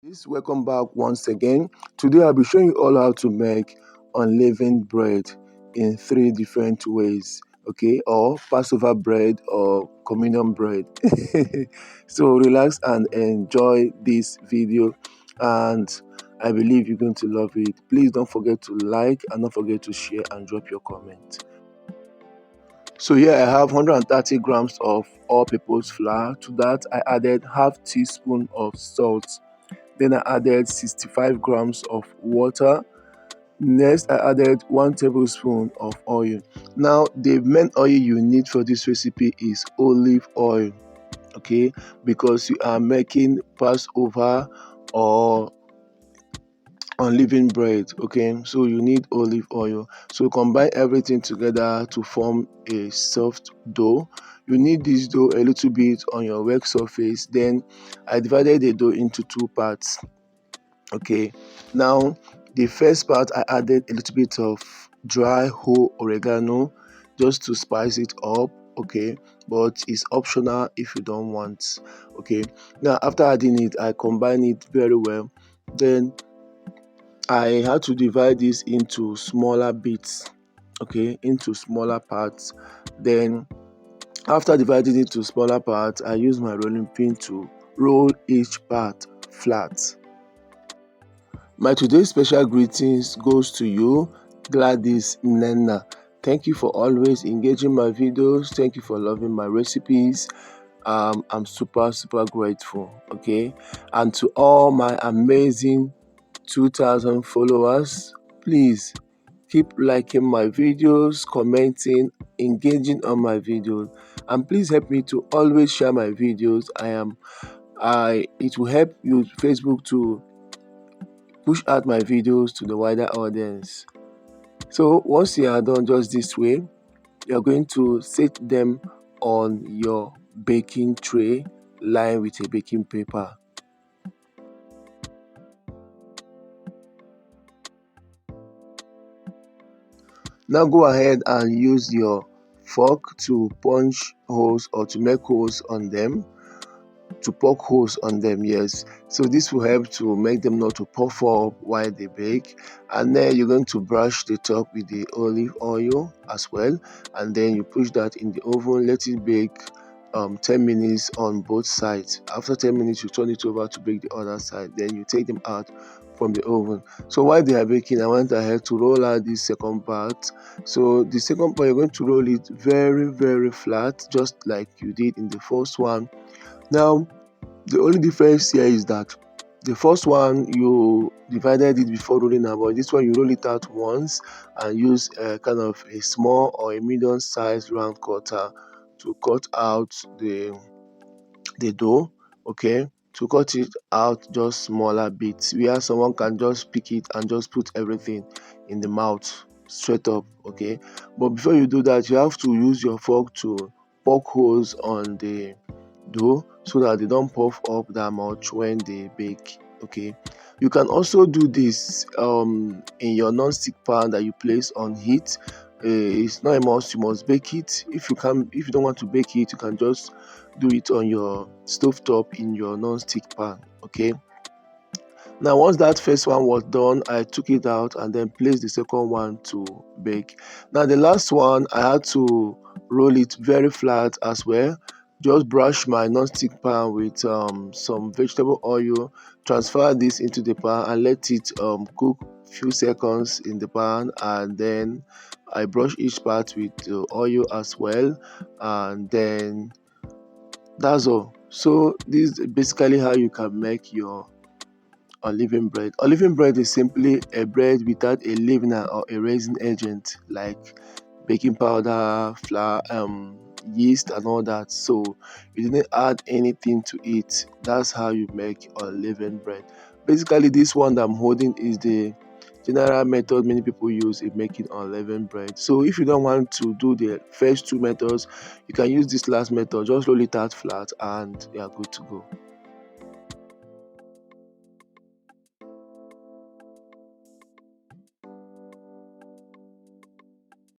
Please welcome back once again. Today I'll be showing you all how to make unleavened bread in 3 different ways, okay, or Passover bread or communion bread. So relax and enjoy this video, and I believe you're going to love it. Please don't forget to like and don't forget to share and drop your comment. So here I have 130 grams of all-purpose flour. To that I added half teaspoon of salt. Then I added 65 grams of water. Next, I added 1 tablespoon of oil. Now, the main oil you need for this recipe is olive oil, okay? Because you are making Passover or unleavened bread, okay? So you need olive oil. So combine everything together to form a soft dough. You need this dough a little bit on your work surface. Then I divided the dough into 2 parts. Okay, now the first part I added a little bit of dry whole oregano just to spice it up, okay, but it's optional if you don't want. Okay, now after adding it, I combine it very well. Then I had to divide this into smaller bits, okay, into smaller parts. Then after dividing it into smaller parts, I use my rolling pin to roll each part flat. My today's special greetings goes to you, Gladys Nena. Thank you for always engaging my videos. Thank you for loving my recipes. I'm super grateful. Okay, and to all my amazing 2,000 followers, please keep liking my videos, commenting, engaging on my videos, and please help me to always share my videos. It will help you Facebook to push out my videos to the wider audience. So once you are done just this way, you're going to set them on your baking tray lined with a baking paper. Now go ahead and use your fork to punch holes or to make holes on them, to poke holes on them, yes. So this will help to make them not to puff up while they bake. And then you're going to brush the top with the olive oil as well, and then you push that in the oven, let it bake 10 minutes on both sides. After 10 minutes you turn it over to bake the other side, then you take them out from the oven. So while they are baking, I went ahead to roll out this second part. So the second part, you're going to roll it very flat, just like you did in the first one. Now the only difference here is that the first one you divided it before rolling out, but this one you roll it out once and use a kind of a small or a medium sized round cutter to cut out the dough, okay, to cut it out just smaller bits where someone can just pick it and just put everything in the mouth straight up, okay. But before you do that, you have to use your fork to poke holes on the dough so that they don't puff up that much when they bake, okay. You can also do this in your non-stick pan that you place on heat. It's not a must, you must bake it. If you don't want to bake it, you can just do it on your stove top in your non-stick pan, okay. Now once that first one was done, I took it out and then placed the second one to bake. Now the last one, I had to roll it very flat as well. Just brush my non-stick pan with some vegetable oil, transfer this into the pan and let it cook few seconds in the pan, and then I brush each part with the oil as well, and then that's all. So this is basically how you can make your unleavened bread. Unleavened bread is simply a bread without a leavener or a raising agent like baking powder, flour, yeast and all that. So you didn't add anything to it. That's how you make unleavened bread. Basically this one that I'm holding is the general method many people use in making unleavened bread. So if you don't want to do the first 2 methods, you can use this last method. Just roll it out flat and you are good to go.